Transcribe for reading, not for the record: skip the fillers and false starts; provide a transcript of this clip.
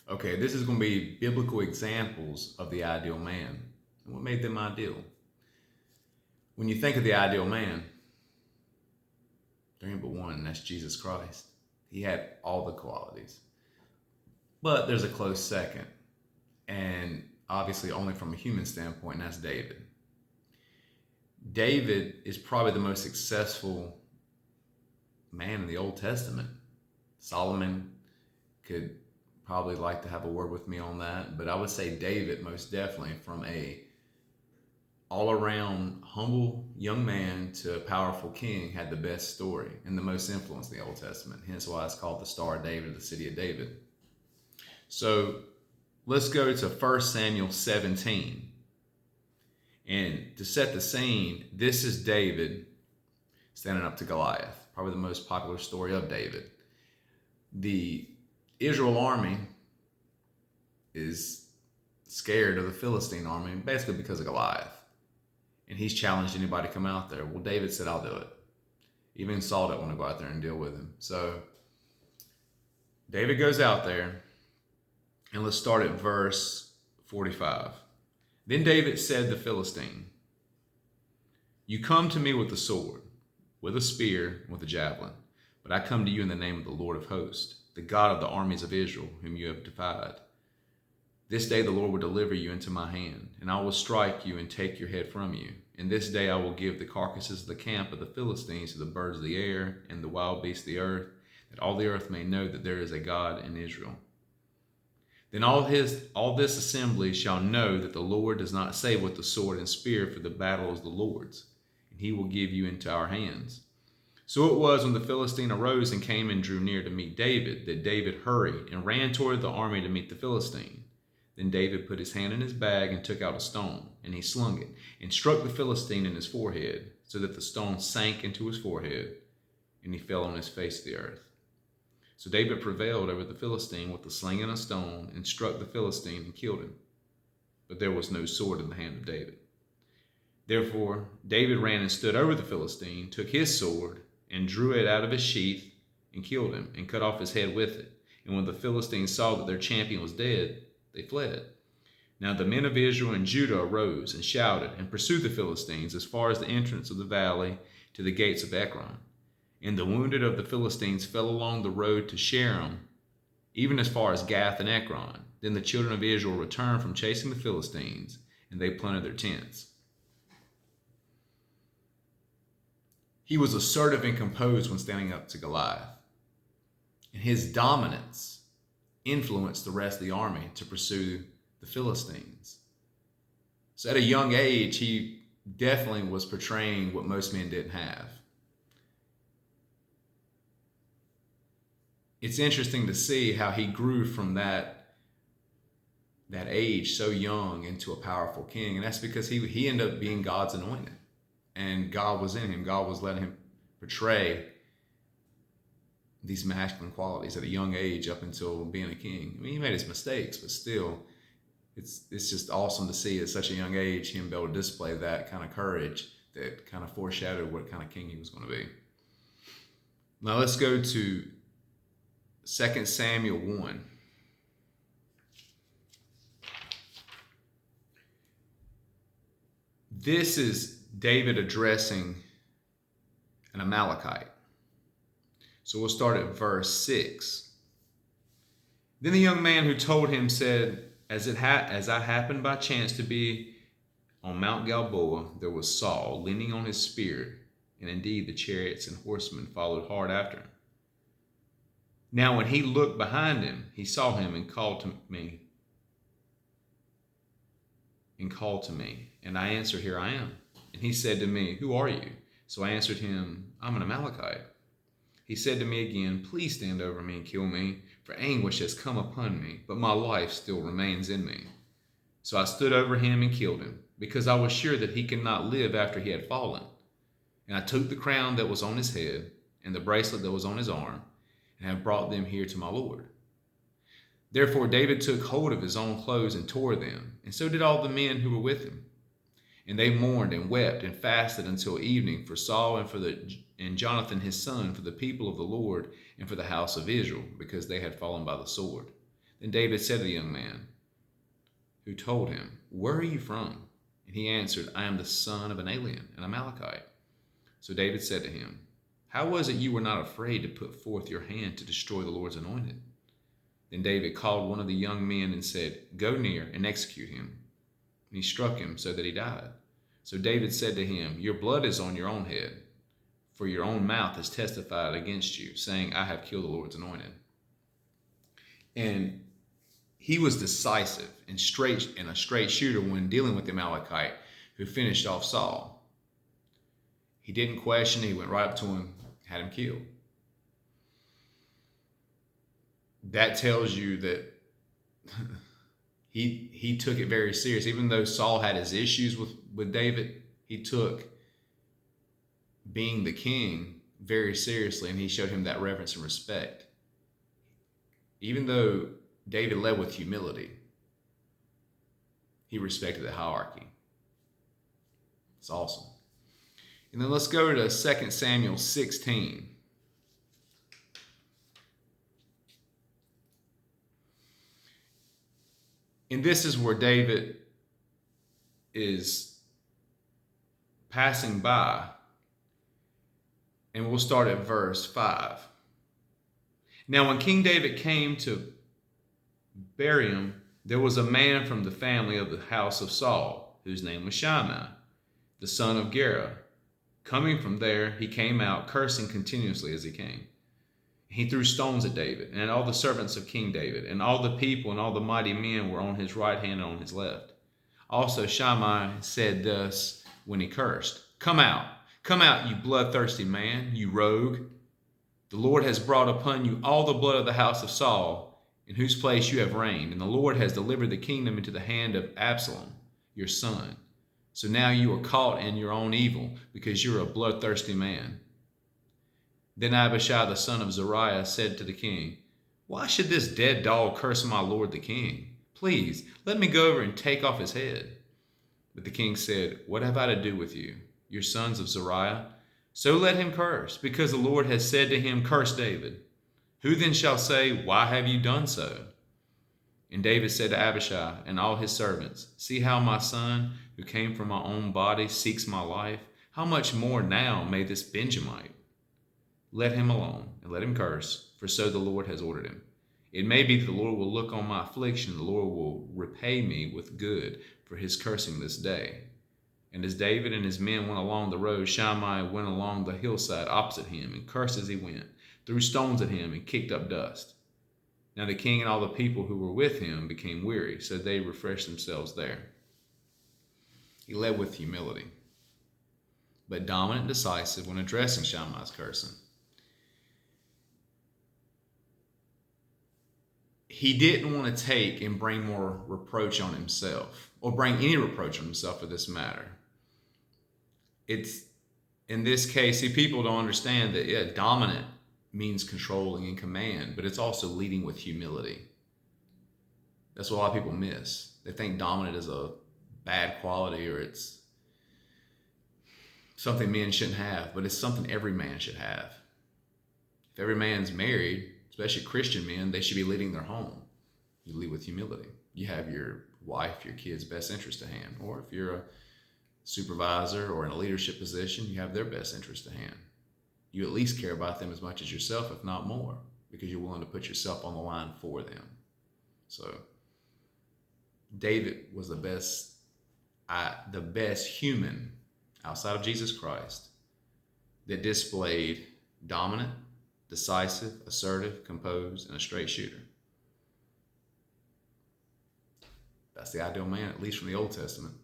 Okay, this is going to be biblical examples of the ideal man and what made them ideal. When you think of the ideal man, there ain't but one, and that's Jesus Christ. He had all the qualities. But there's a close second, and obviously only from a human standpoint, and that's David. David is probably the most successful man in the Old Testament. Solomon could probably like to have a word with me on that, but I would say David most definitely, from a all-around humble young man to a powerful king, had the best story and the most influence in the Old Testament. Hence why it's called the Star of David, the City of David. So let's go to 1 Samuel 17. And to set the scene, this is David standing up to Goliath, probably the most popular story of David. The Israel army is scared of the Philistine army, basically because of Goliath. And he's challenged anybody to come out there. Well, David said, I'll do it. Even Saul didn't want to go out there and deal with him. So David goes out there, and let's start at verse 45. Then David said to the Philistine, you come to me with a sword, with a spear, and with a javelin, but I come to you in the name of the Lord of hosts, the God of the armies of Israel, whom you have defied. This day the Lord will deliver you into my hand, and I will strike you and take your head from you. And this day I will give the carcasses of the camp of the Philistines to the birds of the air and the wild beasts of the earth, that all the earth may know that there is a God in Israel. Then all this assembly shall know that the Lord does not save with the sword and spear, for the battle is the Lord's, and he will give you into our hands. So it was when the Philistine arose and came and drew near to meet David, that David hurried and ran toward the army to meet the Philistine. Then David put his hand in his bag and took out a stone, and he slung it, and struck the Philistine in his forehead, so that the stone sank into his forehead, and he fell on his face to the earth. So David prevailed over the Philistine with a sling and a stone, and struck the Philistine and killed him. But there was no sword in the hand of David. Therefore David ran and stood over the Philistine, took his sword, and drew it out of his sheath, and killed him, and cut off his head with it. And when the Philistines saw that their champion was dead, they fled. Now the men of Israel and Judah arose and shouted, and pursued the Philistines as far as the entrance of the valley to the gates of Ekron. And the wounded of the Philistines fell along the road to Sharon, even as far as Gath and Ekron. Then the children of Israel returned from chasing the Philistines, and they plundered their tents. He was assertive and composed when standing up to Goliath, and his dominance influenced the rest of the army to pursue the Philistines. So at a young age, he definitely was portraying what most men didn't have. It's interesting to see how he grew from that age so young into a powerful king. And that's because he ended up being God's anointed. And God was in him. God was letting him portray these masculine qualities at a young age up until being a king. I mean, he made his mistakes, but still, it's just awesome to see at such a young age him be able to display that kind of courage that kind of foreshadowed what kind of king he was going to be. Now let's go to 2 Samuel 1. This is David addressing an Amalekite. So we'll start at verse 6. Then the young man who told him said, as I happened by chance to be on Mount Gilboa, there was Saul leaning on his spear, and indeed the chariots and horsemen followed hard after him. Now when he looked behind him, he saw him and called to me. And I answered, here I am. And he said to me, who are you? So I answered him, I'm an Amalekite. He said to me again, please stand over me and kill me, for anguish has come upon me, but my life still remains in me. So I stood over him and killed him, because I was sure that he could not live after he had fallen. And I took the crown that was on his head and the bracelet that was on his arm, and have brought them here to my Lord. Therefore David took hold of his own clothes and tore them, and so did all the men who were with him. And they mourned and wept and fasted until evening for Saul and Jonathan his son, for the people of the Lord and for the house of Israel, because they had fallen by the sword. Then David said to the young man who told him, "Where are you from?" And he answered, "I am the son of an alien, an Amalekite." So David said to him, "How was it you were not afraid to put forth your hand to destroy the Lord's anointed?" Then David called one of the young men and said, "Go near and execute him." And he struck him so that he died. So David said to him, "Your blood is on your own head, for your own mouth has testified against you, saying, I have killed the Lord's anointed." And he was decisive and a straight shooter when dealing with the Amalekite who finished off Saul. He didn't question. He went right up to him, had him killed. That tells you that he took it very serious. Even though Saul had his issues with David, he took being the king very seriously, and he showed him that reverence and respect. Even though David led with humility, he respected the hierarchy. It's awesome. And then let's go to 2 Samuel 16. And this is where David is passing by. And we'll start at verse 5. Now, when King David came to Barium, there was a man from the family of the house of Saul, whose name was Shimei, the son of Gera. Coming from there, he came out, cursing continuously as he came. He threw stones at David and at all the servants of King David, and all the people and all the mighty men were on his right hand and on his left. Also Shimei said thus when he cursed, Come out, you bloodthirsty man, you rogue. The Lord has brought upon you all the blood of the house of Saul, in whose place you have reigned, and the Lord has delivered the kingdom into the hand of Absalom, your son. So now you are caught in your own evil, because you're a bloodthirsty man. Then Abishai the son of Zeruiah said to the king, Why should this dead dog curse my lord the king? Please, let me go over and take off his head. But the king said, What have I to do with you, your sons of Zeruiah? So let him curse, because the Lord has said to him, Curse David. Who then shall say, Why have you done so? And David said to Abishai and all his servants, See how my son, who came from my own body, seeks my life? How much more now may this Benjamite? Let him alone, and let him curse, for so the Lord has ordered him. It may be that the Lord will look on my affliction, and the Lord will repay me with good for his cursing this day. And as David and his men went along the road, Shimei went along the hillside opposite him, and cursed as he went, threw stones at him, and kicked up dust. Now the king and all the people who were with him became weary, so they refreshed themselves there. He led with humility, but dominant and decisive when addressing Shimei's cursing. He didn't want to take and bring more reproach on himself, or bring any reproach on himself for this matter. It's, in this case, see, people don't understand that, dominant means controlling and command, but it's also leading with humility. That's what a lot of people miss. They think dominant is a bad quality, or it's something men shouldn't have, but it's something every man should have. If every man's married, especially Christian men, they should be leading their home. You lead with humility. You have your wife, your kids' best interest at hand. Or if you're a supervisor or in a leadership position, you have their best interest at hand. You at least care about them as much as yourself, if not more, because you're willing to put yourself on the line for them. So David was the best human outside of Jesus Christ that displayed dominant, decisive, assertive, composed, and a straight shooter. That's the ideal man, at least from the Old Testament.